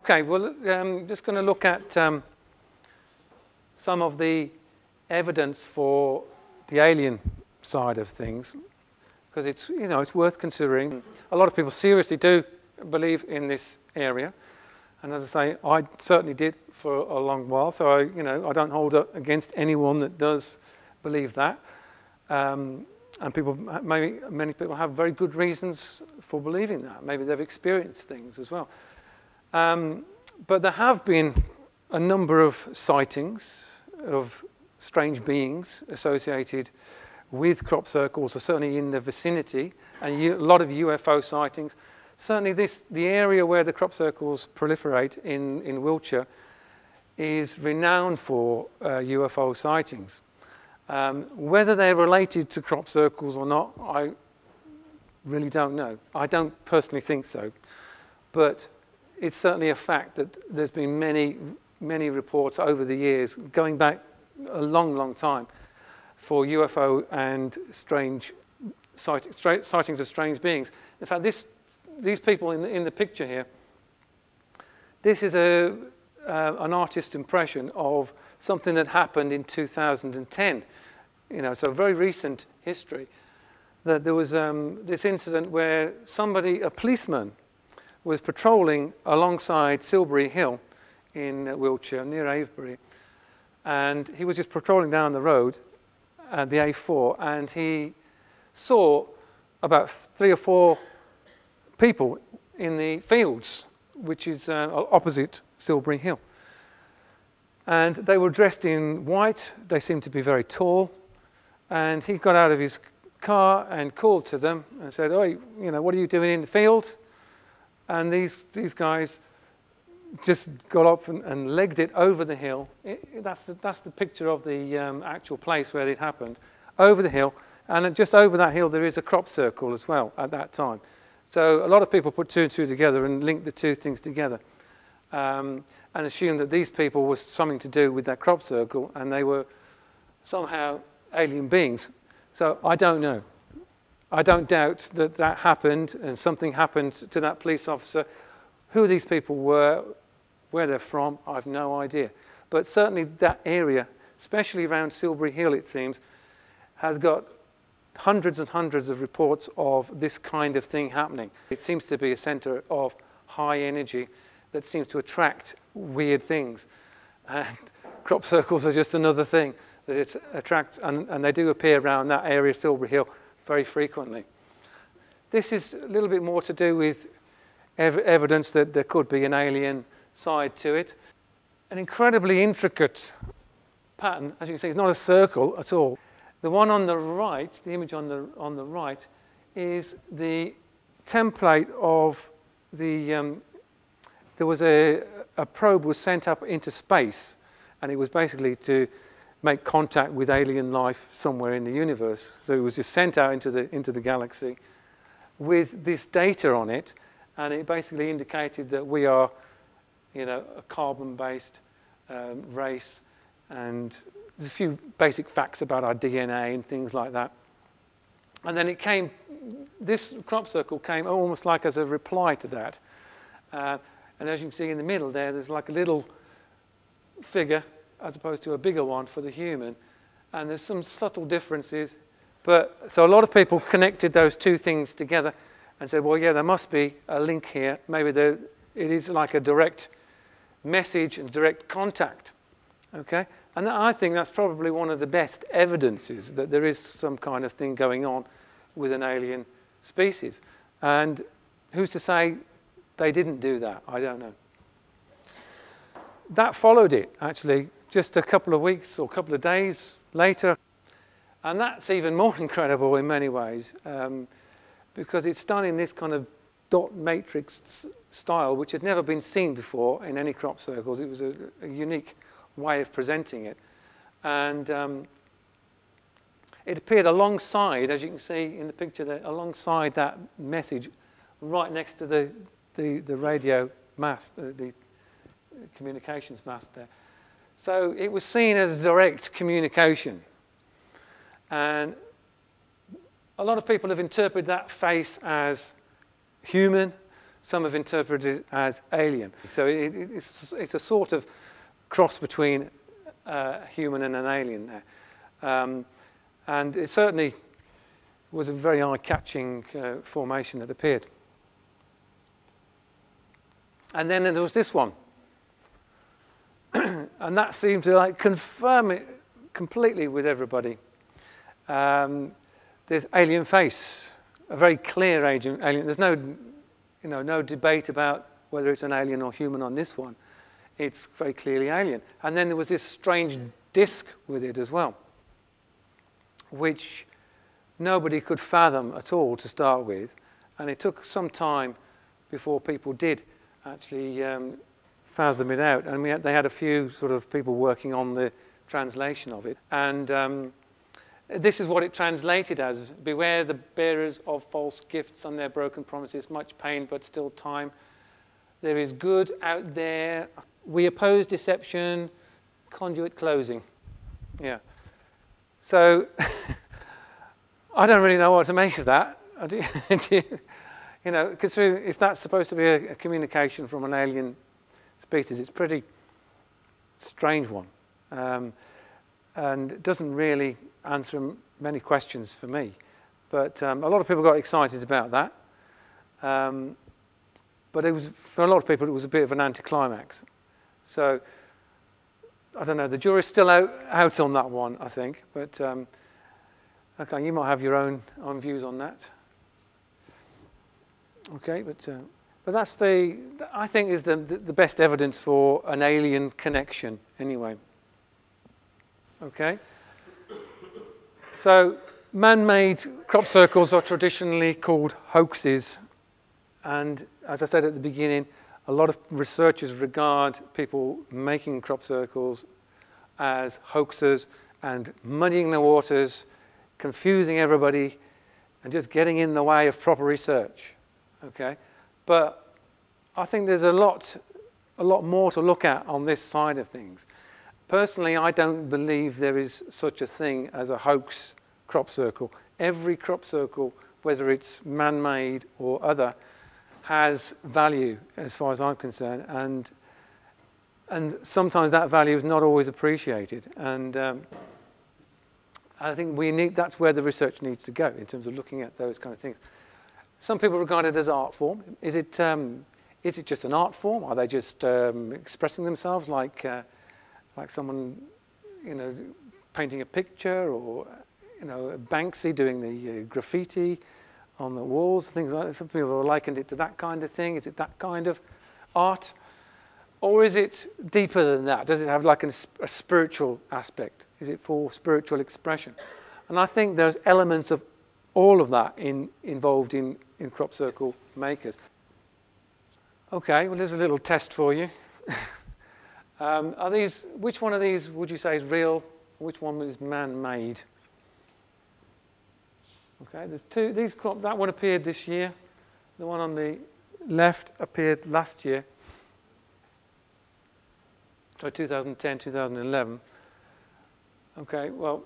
Okay, well, I'm just going to look at some of the evidence for the alien side of things, because it's, you know, it's worth considering. A lot of people seriously do believe in this area, and as I say, I certainly did for a long while. So I don't hold it against anyone that does believe that. And people, many people have very good reasons for believing that. Maybe they've experienced things as well. But there have been a number of sightings of strange beings associated with crop circles, or certainly in the vicinity, and a lot of UFO sightings. Certainly the area where the crop circles proliferate in Wiltshire is renowned for UFO sightings. Whether they're related to crop circles or not, I really don't know. I don't personally think so. But it's certainly a fact that there's been many reports over the years, going back a long, long time, for UFO and strange sightings of strange beings. In fact, these people in the picture here, this is an artist's impression of something that happened in 2010. So very recent history. That there was this incident where a policeman, was patrolling alongside Silbury Hill in Wiltshire, near Avebury, and he was just patrolling down the road, the A4, and he saw about 3 or 4 people in the fields, which is opposite Silbury Hill. And they were dressed in white. They seemed to be very tall. And he got out of his car and called to them and said, "Oh, what are you doing in the field?" And these guys just got up and legged it over the hill. That's the picture of the actual place where it happened, over the hill. And just over that hill, there is a crop circle as well at that time. So a lot of people put 2 and 2 together and linked the 2 things together, and assumed that these people were something to do with that crop circle, and they were somehow alien beings. So I don't know. I don't doubt that that happened, and something happened to that police officer. Who these people were, where they're from, I have no idea. But certainly that area, especially around Silbury Hill, it seems, has got hundreds and hundreds of reports of this kind of thing happening. It seems to be a centre of high energy that seems to attract weird things. And crop circles are just another thing that it attracts, and they do appear around that area, Silbury Hill, very frequently. This is a little bit more to do with evidence that there could be an alien side to it. An incredibly intricate pattern, as you can see, it's not a circle at all. The one on the right, the image on the right, is the template of the. There was a probe was sent up into space, and it was basically to make contact with alien life somewhere in the universe. So it was just sent out into the galaxy with this data on it, and it basically indicated that we are, a carbon-based race, and there's a few basic facts about our DNA and things like that. And then this crop circle came almost like as a reply to that. And as you can see in the middle there's like a little figure as opposed to a bigger one for the human. And there's some subtle differences. So a lot of people connected those 2 things together and said, well, yeah, there must be a link here. Maybe it is like a direct message and direct contact. Okay? And I think that's probably one of the best evidences that there is some kind of thing going on with an alien species. And who's to say they didn't do that? I don't know. That followed it, actually, just a couple of weeks or a couple of days later. And that's even more incredible in many ways, because it's done in this kind of dot matrix style, which had never been seen before in any crop circles. It was a unique way of presenting it. And it appeared alongside, as you can see in the picture there, alongside that message, right next to the radio mast, the communications mast there. So it was seen as direct communication. And a lot of people have interpreted that face as human. some have interpreted it as alien. So it's a sort of cross between a human and an alien there. And it certainly was a very eye-catching formation that appeared. And then there was this one. And that seemed to like confirm it completely with everybody. This alien face, a very clear alien. There's no debate about whether it's an alien or human on this one. It's very clearly alien. And then there was this strange disc with it as well, which nobody could fathom at all to start with. And it took some time before people did actually fathom it out. And they had a few sort of people working on the translation of it. And this is what it translated as: beware the bearers of false gifts and their broken promises, much pain but still time. There is good out there. We oppose deception, conduit closing. Yeah. So I don't really know what to make of that. You know, considering if that's supposed to be a communication from an alien species, it's a pretty strange one. And it doesn't really answer many questions for me. But a lot of people got excited about that. But it was, for a lot of people, it was a bit of an anticlimax. So, I don't know, the jury's still out on that one, I think. But, okay, you might have your own views on that. Okay, but that's I think is the best evidence for an alien connection, anyway. Okay? So, man-made crop circles are traditionally called hoaxes. And as I said at the beginning, a lot of researchers regard people making crop circles as hoaxers and muddying the waters, confusing everybody, and just getting in the way of proper research. Okay? But I think there's a lot more to look at on this side of things. Personally, I don't believe there is such a thing as a hoax crop circle. Every crop circle, whether it's man-made or other, has value as far as I'm concerned, and sometimes that value is not always appreciated. And I think that's where the research needs to go in terms of looking at those kind of things. Some people regard it as art form. Is it just an art form? Are they just expressing themselves like someone, you know, painting a picture, or you know, Banksy doing the graffiti on the walls, things like that? Some people have likened it to that kind of thing. Is it that kind of art? Or is it deeper than that? Does it have like a spiritual aspect? Is it for spiritual expression? And I think there's elements of all of that involved in crop circle makers. Okay, well, there's a little test for you. Which one of these would you say is real? Which one is man-made? Okay, there's two. That one appeared this year. The one on the left appeared last year. So 2010, 2011. Okay, well,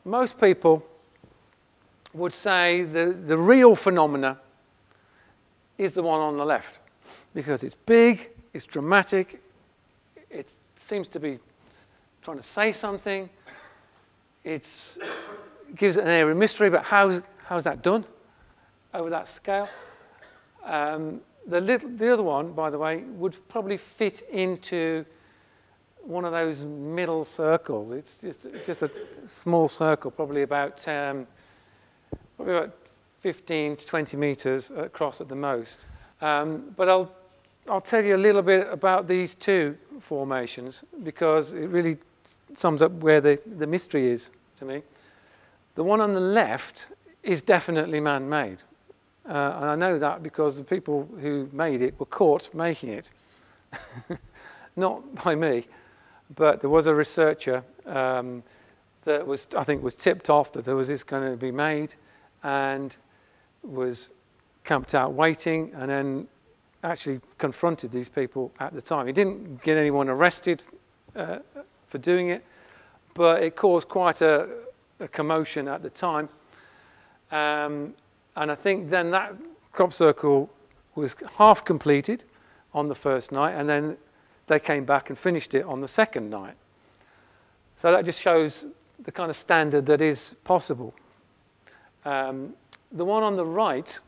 most people would say the real phenomena is the one on the left, because it's big, it's dramatic, it seems to be trying to say something, it gives it an air of mystery, but how's that done over that scale? The other one, by the way, would probably fit into one of those middle circles. It's just a small circle, probably about 15 to 20 meters across at the most. But I'll tell you a little bit about these two formations, because it really sums up where the mystery is to me. The one on the left is definitely man-made. And I know that because the people who made it were caught making it. Not by me, but there was a researcher that I think was tipped off that there was this going to be made, and was camped out waiting, and then actually confronted these people at the time. He didn't get anyone arrested for doing it, but it caused quite a commotion at the time. And I think then that crop circle was half completed on the first night, and then they came back and finished it on the second night. So that just shows the kind of standard that is possible. The one on the right,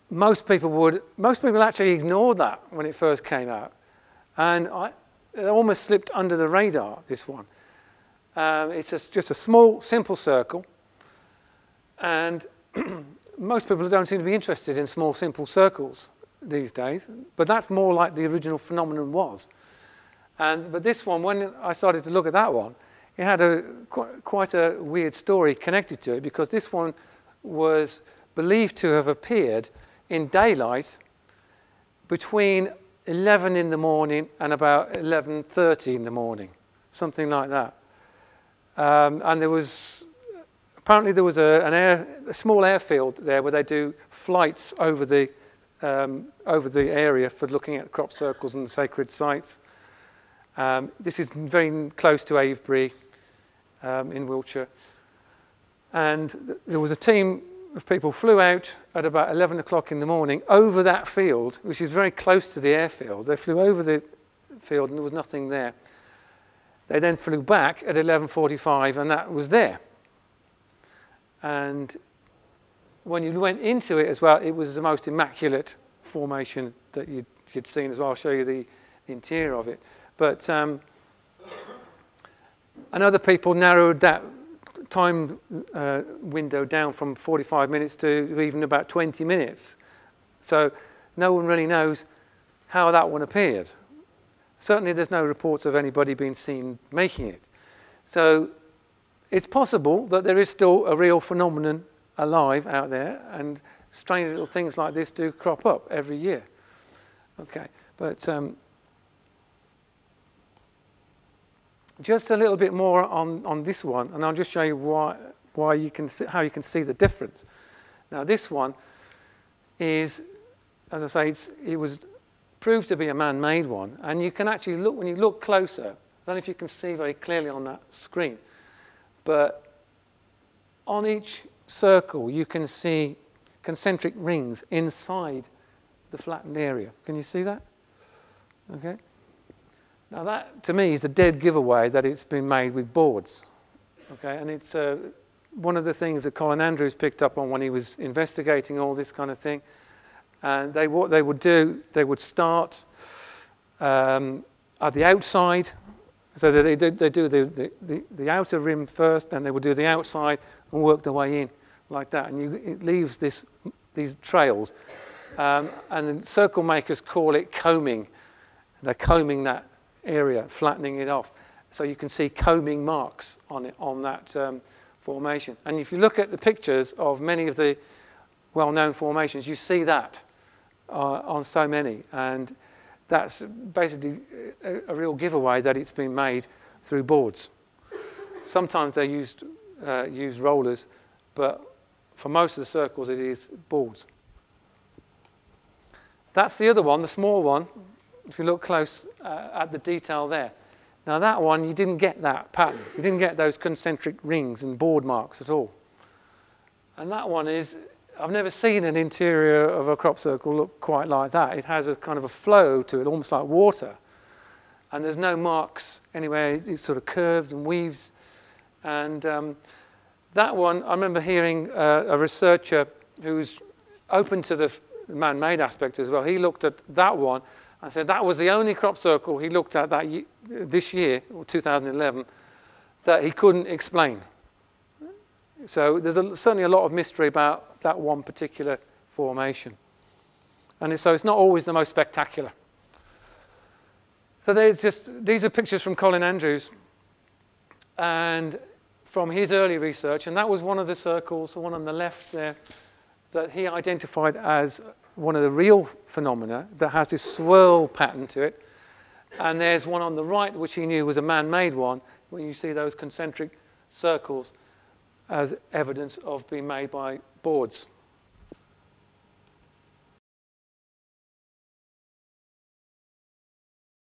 most people actually ignored that when it first came out, and it almost slipped under the radar, this one. It's just a small, simple circle, and most people don't seem to be interested in small, simple circles these days, but that's more like the original phenomenon was. But this one, when I started to look at that one, it had quite a weird story connected to it, because this one was believed to have appeared in daylight between 11 in the morning and about 11:30 in the morning, something like that. And apparently there was a small airfield there where they do flights over the area for looking at crop circles and sacred sites. This is very close to Avebury in Wiltshire. And there was a team of people flew out at about 11 o'clock in the morning over that field, which is very close to the airfield. They flew over the field and there was nothing there. They then flew back at 11:45 and that was there. And when you went into it as well, it was the most immaculate formation that you'd seen as well. I'll show you the interior of it. But and other people narrowed that time window down from 45 minutes to even about 20 minutes. So no one really knows how that one appeared. Certainly there's no reports of anybody being seen making it. So it's possible that there is still a real phenomenon alive out there, and strange little things like this do crop up every year. Okay, but just a little bit more on this one, and I'll just show you how you can see the difference. Now this one is, as I say, it was proved to be a man-made one, and you can actually look, when you look closer, I don't know if you can see very clearly on that screen, but on each circle you can see concentric rings inside the flattened area. Can you see that? Okay. Now that, to me, is a dead giveaway that it's been made with boards. Okay, and it's one of the things that Colin Andrews picked up on when he was investigating all this kind of thing. And what they would do, they would start at the outside. So they do the outer rim first, and they would do the outside and work their way in like that. And it leaves these trails. And the circle makers call it combing. They're combing that area, flattening it off. So you can see combing marks on it, on that formation. And if you look at the pictures of many of the well-known formations, you see that on so many. And that's basically a real giveaway that it's been made through boards. Sometimes they use rollers, but for most of the circles it is boards. That's the other one, the small one. If you look close at the detail there. Now that one, you didn't get that pattern. You didn't get those concentric rings and board marks at all. And that one is, I've never seen an interior of a crop circle look quite like that. It has a kind of a flow to it, almost like water. And there's no marks anywhere. It sort of curves and weaves. And that one, I remember hearing a researcher who's open to the man-made aspect as well. He looked at that one and said that was the only crop circle he looked at this year, or 2011, that he couldn't explain. So there's certainly a lot of mystery about that one particular formation. And so it's not always the most spectacular. So these are pictures from Colin Andrews and from his early research, and that was one of the circles, the one on the left there, that he identified as one of the real phenomena that has this swirl pattern to it. And there's one on the right which he knew was a man-made one, when you see those concentric circles as evidence of being made by boards.